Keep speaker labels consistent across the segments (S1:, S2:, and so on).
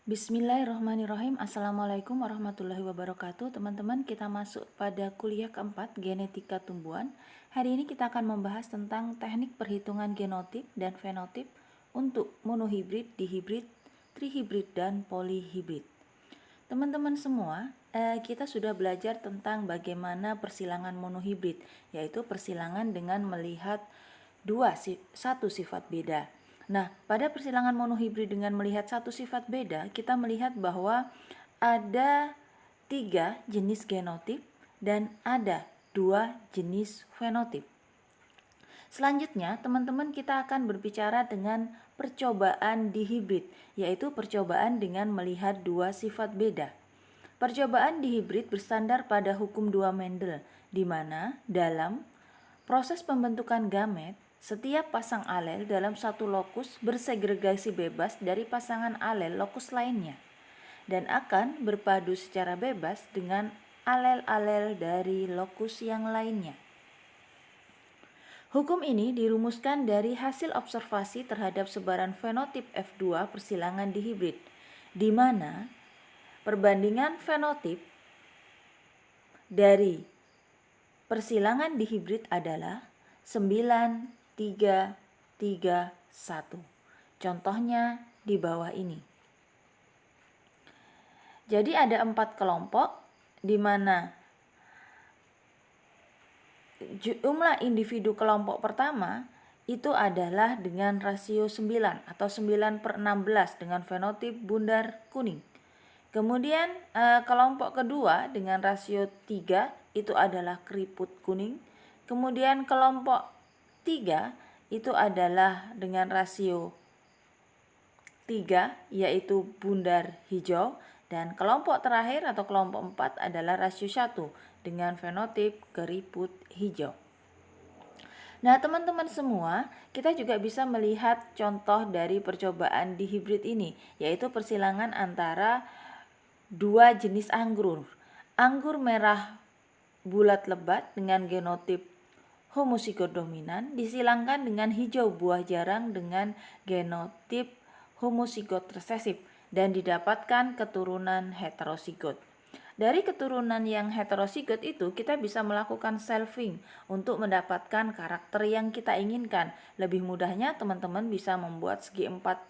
S1: Bismillahirrahmanirrahim. Assalamualaikum warahmatullahi wabarakatuh. Teman-teman, kita masuk pada kuliah keempat, genetika tumbuhan. Hari ini kita akan membahas tentang teknik perhitungan genotip dan fenotip untuk monohibrid, dihibrid, trihibrid, dan polihibrid. Teman-teman semua, kita sudah belajar tentang bagaimana persilangan monohibrid, yaitu persilangan dengan melihat satu sifat beda. Nah, pada persilangan monohibrid dengan melihat satu sifat beda, kita melihat bahwa ada 3 jenis genotip dan ada 2 jenis fenotip. Selanjutnya, teman-teman, kita akan berbicara dengan percobaan dihibrid, yaitu percobaan dengan melihat 2 sifat beda. Percobaan dihibrid bersandar pada hukum 2 Mendel, di mana dalam proses pembentukan gamet, setiap pasang alel dalam satu lokus bersegregasi bebas dari pasangan alel lokus lainnya dan akan berpadu secara bebas dengan alel-alel dari lokus yang lainnya. Hukum ini dirumuskan dari hasil observasi terhadap sebaran fenotip F2 persilangan dihibrid, di mana perbandingan fenotip dari persilangan dihibrid adalah 9, 3, 3, 1. Contohnya di bawah ini. Jadi ada 4 kelompok di mana jumlah individu kelompok pertama itu adalah dengan rasio 9 atau 9/16 dengan fenotip bundar kuning. Kemudian kelompok kedua dengan rasio 3 itu adalah keriput kuning. Kemudian kelompok 3 itu adalah dengan rasio 3 yaitu bundar hijau, dan kelompok terakhir atau kelompok 4 adalah rasio 1 dengan fenotip keriput hijau. Nah, teman-teman semua, kita juga bisa melihat contoh dari percobaan dihibrid ini, yaitu persilangan antara 2 jenis anggur. Anggur merah bulat lebat dengan genotip homozigot dominan disilangkan dengan hijau buah jarang dengan genotip homozigot resesif dan didapatkan keturunan heterozigot. Dari keturunan yang heterozigot itu kita bisa melakukan selfing untuk mendapatkan karakter yang kita inginkan. Lebih mudahnya teman-teman bisa membuat segi 4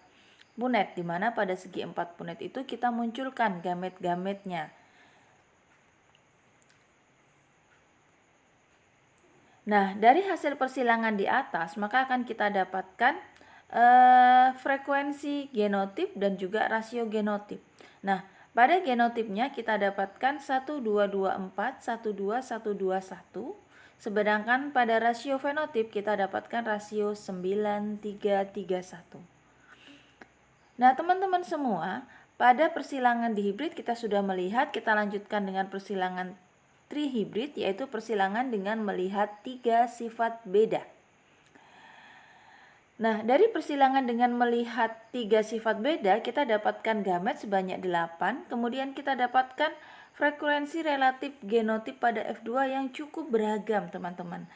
S1: punet, di mana pada segi 4 punet itu kita munculkan gamet-gametnya. Nah, dari hasil persilangan di atas, maka akan kita dapatkan frekuensi genotip dan juga rasio genotip. Nah, pada genotipnya kita dapatkan 1224, 12121, sedangkan pada rasio fenotip kita dapatkan rasio 9331. Nah, teman-teman semua, pada persilangan dihibrid kita sudah melihat, kita lanjutkan dengan persilangan trihibrid, yaitu persilangan dengan melihat 3 sifat beda. Nah, dari persilangan dengan melihat 3 sifat beda, kita dapatkan gamet sebanyak 8, kemudian kita dapatkan frekuensi relatif genotip pada F2 yang cukup beragam, teman-teman.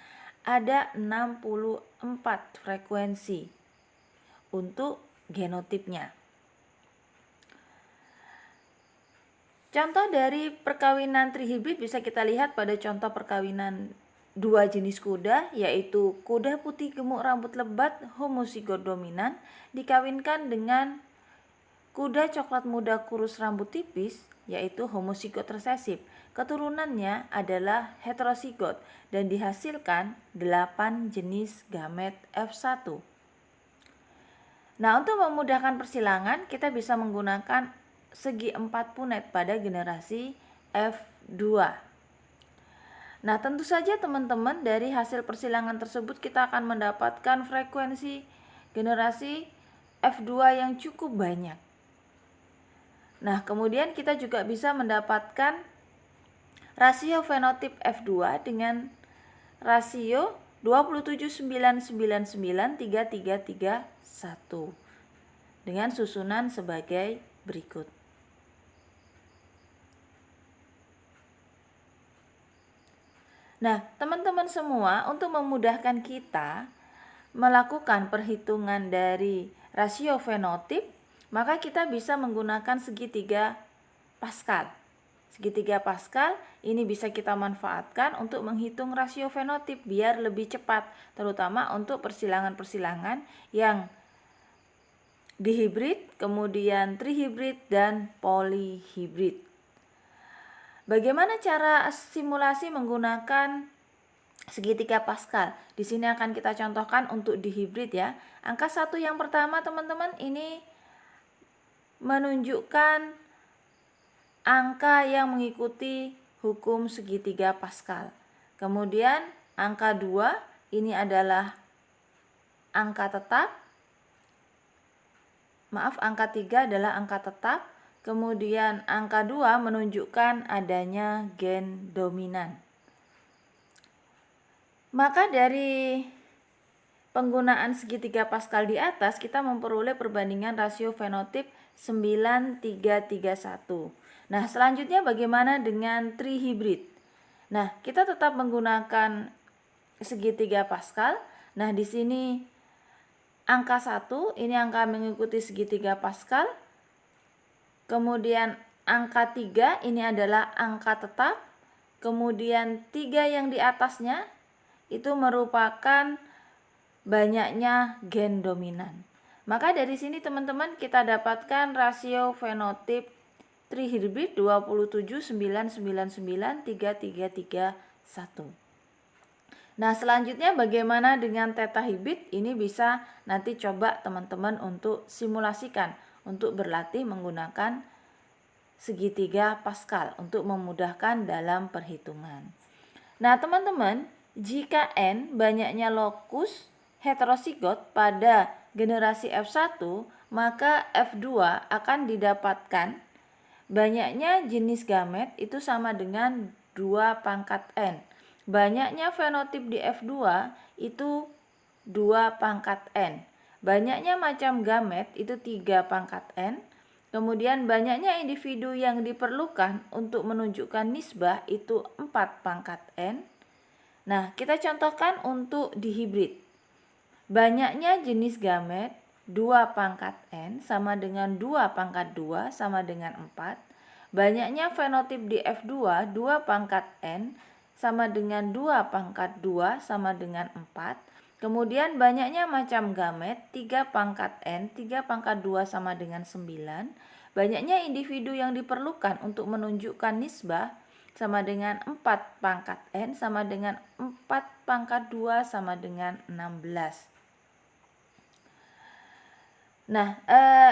S1: Ada 64 frekuensi untuk genotipnya. Contoh dari perkawinan trihibrid bisa kita lihat pada contoh perkawinan 2 jenis kuda, yaitu kuda putih gemuk rambut lebat homozigot dominan dikawinkan dengan kuda coklat muda kurus rambut tipis, yaitu homozigot resesif. Keturunannya adalah heterozigot dan dihasilkan 8 jenis gamet F1. Nah, untuk memudahkan persilangan, kita bisa menggunakan segi 4 punet pada generasi F2. Nah, tentu saja teman-teman, dari hasil persilangan tersebut kita akan mendapatkan frekuensi generasi F2 yang cukup banyak. Nah, kemudian kita juga bisa mendapatkan rasio fenotip F2 dengan rasio 27,999,3331 dengan susunan sebagai berikut. Nah, teman-teman semua, untuk memudahkan kita melakukan perhitungan dari rasio fenotip, maka kita bisa menggunakan segitiga Pascal. Segitiga Pascal ini bisa kita manfaatkan untuk menghitung rasio fenotip biar lebih cepat, terutama untuk persilangan-persilangan yang dihibrid, kemudian trihibrid, dan polihibrid. Bagaimana cara simulasi menggunakan segitiga Pascal? Di sini akan kita contohkan untuk dihibrid ya. Angka 1 yang pertama teman-teman ini menunjukkan angka yang mengikuti hukum segitiga Pascal. Kemudian angka 2 ini adalah angka tetap. Angka 3 adalah angka tetap. Kemudian angka 2 menunjukkan adanya gen dominan. Maka dari penggunaan segitiga Pascal di atas, kita memperoleh perbandingan rasio fenotip 9331. Nah, selanjutnya bagaimana dengan trihibrid? Nah, kita tetap menggunakan segitiga Pascal. Nah, di sini angka 1 ini angka mengikuti segitiga Pascal. Kemudian angka 3 ini adalah angka tetap. Kemudian 3 yang di atasnya itu merupakan banyaknya gen dominan. Maka dari sini teman-teman kita dapatkan rasio fenotip trihibrid 27,999,33331. Nah, selanjutnya bagaimana dengan theta hibrid? Ini bisa nanti coba teman-teman untuk simulasikan, untuk berlatih menggunakan segitiga Pascal untuk memudahkan dalam perhitungan. Nah, teman-teman, jika N banyaknya lokus heterozigot pada generasi F1, maka F2 akan didapatkan banyaknya jenis gamet itu sama dengan 2 pangkat N. Banyaknya fenotip di F2 itu 2 pangkat N. Banyaknya macam gamet itu 3 pangkat N. Kemudian banyaknya individu yang diperlukan untuk menunjukkan nisbah itu 4 pangkat N. Nah, kita contohkan untuk dihibrid. Banyaknya jenis gamet 2 pangkat N sama dengan 2 pangkat 2 sama dengan 4. Banyaknya fenotip di F2 2 pangkat N sama dengan 2 pangkat 2 sama dengan 4. Kemudian banyaknya macam gamet 3 pangkat N 3 pangkat 2 sama dengan 9. Banyaknya individu yang diperlukan untuk menunjukkan nisbah sama dengan 4 pangkat N sama dengan 4 pangkat 2 sama dengan 16. Nah,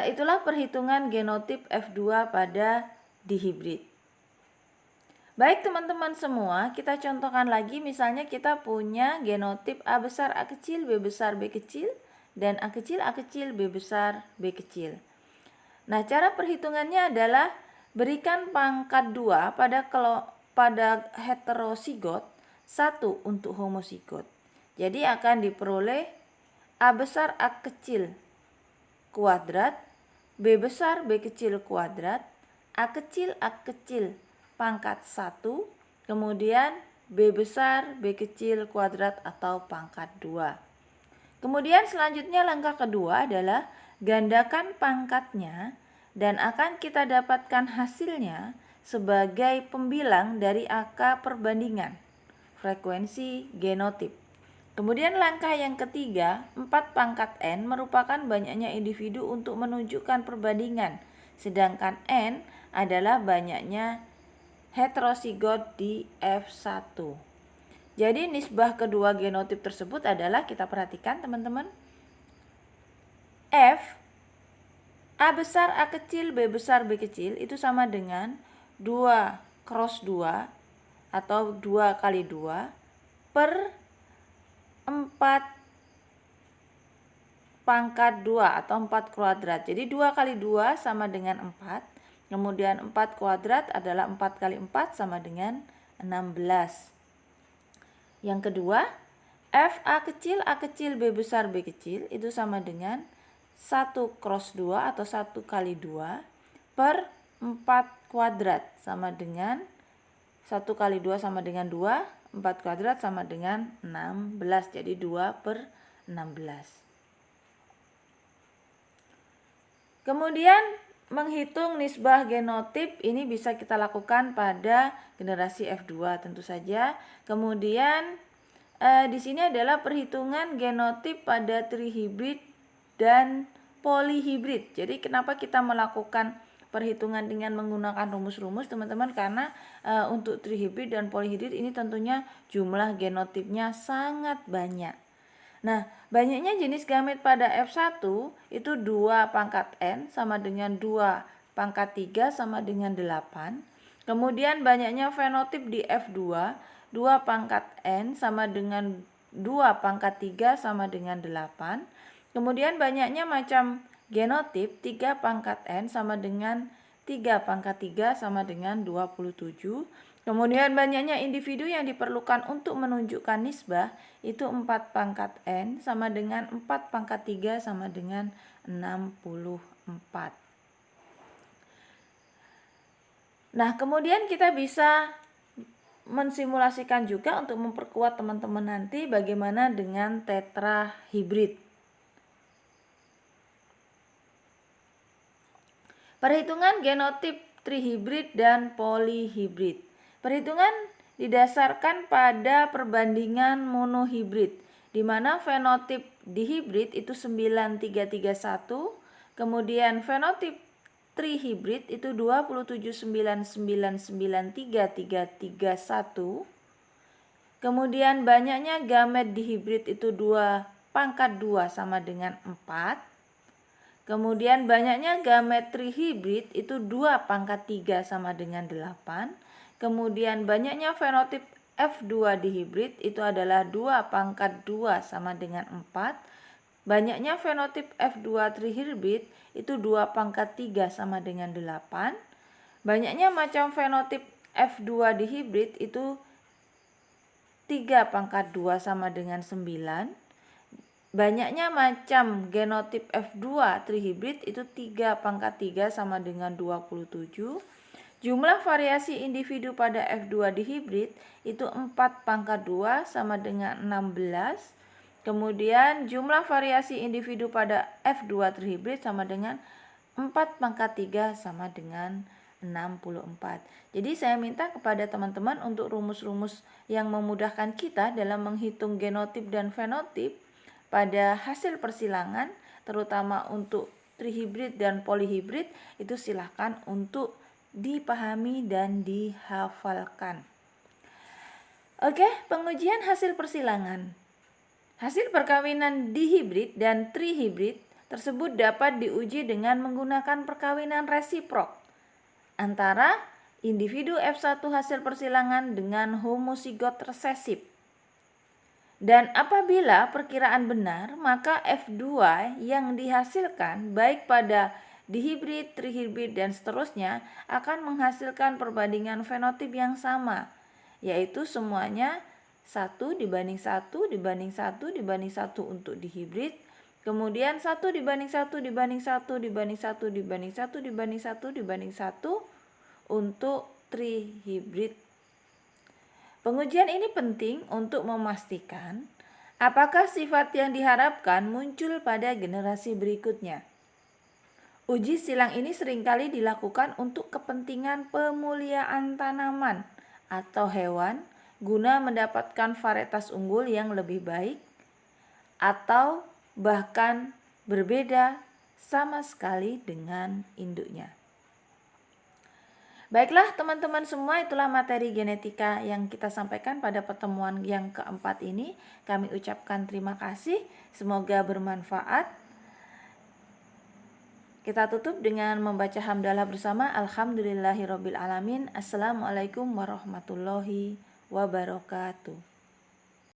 S1: itulah perhitungan genotip F2 pada dihibrid. Baik teman-teman semua, kita contohkan lagi, misalnya kita punya genotip A besar A kecil, B besar B kecil, dan A kecil A kecil, B besar B kecil. Nah, cara perhitungannya adalah berikan pangkat 2 pada heterozigot, 1 untuk homozigot. Jadi akan diperoleh A besar A kecil kuadrat, B besar B kecil kuadrat, A kecil pangkat 1, kemudian B besar B kecil kuadrat atau pangkat 2. Kemudian selanjutnya langkah kedua adalah gandakan pangkatnya dan akan kita dapatkan hasilnya sebagai pembilang dari angka perbandingan frekuensi genotip. Kemudian langkah yang ketiga, 4 pangkat N merupakan banyaknya individu untuk menunjukkan perbandingan, sedangkan N adalah banyaknya heterozigot di F1. Jadi nisbah kedua genotip tersebut adalah, kita perhatikan teman-teman, F A besar A kecil B besar B kecil itu sama dengan 2 cross 2 atau 2 kali 2 per 4 pangkat 2 atau 4 kuadrat. Jadi 2 kali 2 sama dengan 4. Kemudian 4 kuadrat adalah 4 kali 4 sama dengan 16. Yang kedua, F A kecil B besar B kecil itu sama dengan 1 cross 2 atau 1 kali 2 per 4 kuadrat sama dengan 1 kali 2 sama dengan 2, 4 kuadrat sama dengan 16. Jadi 2 per 16. Kemudian menghitung nisbah genotip ini bisa kita lakukan pada generasi F2 tentu saja. Kemudian di sini adalah perhitungan genotip pada trihibrid dan polihibrid. Jadi kenapa kita melakukan perhitungan dengan menggunakan rumus-rumus teman-teman, karena untuk trihibrid dan polihibrid ini tentunya jumlah genotipnya sangat banyak. Nah, banyaknya jenis gamet pada F1 itu 2 pangkat N sama dengan 2 pangkat 3 sama dengan 8. Kemudian banyaknya fenotip di F2, 2 pangkat N sama dengan 2 pangkat 3 sama dengan 8. Kemudian banyaknya macam genotip, 3 pangkat N sama dengan 3 pangkat 3 sama dengan 27. Kemudian banyaknya individu yang diperlukan untuk menunjukkan nisbah itu 4 pangkat N sama dengan 4 pangkat 3 sama dengan 64. Nah, kemudian kita bisa mensimulasikan juga untuk memperkuat teman-teman nanti bagaimana dengan tetrahibrid. Perhitungan genotip trihibrid dan polihibrid. Perhitungan didasarkan pada perbandingan monohibrid, di mana fenotip dihibrid itu 9331, kemudian fenotip trihibrid itu 27,999,331. Kemudian banyaknya gamet dihibrid itu 2 pangkat 2 sama dengan 4. Kemudian banyaknya gamet trihibrid itu 2 pangkat 3 sama dengan 8. Kemudian banyaknya fenotip F2 dihibrid itu adalah 2 pangkat 2 sama dengan 4. Banyaknya fenotip F2 trihibrid itu 2 pangkat 3 sama dengan 8. Banyaknya macam fenotip F2 dihibrid itu 3 pangkat 2 sama dengan 9. Banyaknya macam genotip F2 trihibrid itu 3 pangkat 3 sama dengan 27. Jumlah variasi individu pada F2 dihibrid itu 4 pangkat 2 sama dengan 16. Kemudian jumlah variasi individu pada F2 trihibrid sama dengan 4 pangkat 3 sama dengan 64. Jadi saya minta kepada teman-teman untuk rumus-rumus yang memudahkan kita dalam menghitung genotip dan fenotip pada hasil persilangan, terutama untuk trihibrid dan polihibrid, itu silahkan untuk dipahami dan dihafalkan. Oke, pengujian hasil persilangan. Hasil perkawinan dihibrid dan trihibrid tersebut dapat diuji dengan menggunakan perkawinan resiprok antara individu F1 hasil persilangan dengan homozigot resesif. Dan apabila perkiraan benar, maka F2 yang dihasilkan baik pada dihibrid, trihibrid, dan seterusnya akan menghasilkan perbandingan fenotip yang sama, yaitu semuanya 1 dibanding 1 dibanding 1 dibanding 1 untuk dihibrid, kemudian 1 dibanding 1 dibanding 1 dibanding 1 dibanding 1 dibanding 1 dibanding 1 untuk trihibrid. Pengujian ini penting untuk memastikan apakah sifat yang diharapkan muncul pada generasi berikutnya. Uji silang ini seringkali dilakukan untuk kepentingan pemuliaan tanaman atau hewan guna mendapatkan varietas unggul yang lebih baik atau bahkan berbeda sama sekali dengan induknya. Baiklah teman-teman semua, itulah materi genetika yang kita sampaikan pada pertemuan yang keempat ini. Kami ucapkan terima kasih, semoga bermanfaat. Kita tutup dengan membaca hamdalah bersama. Alhamdulillahirabbil alamin. Assalamualaikum warahmatullahi wabarakatuh.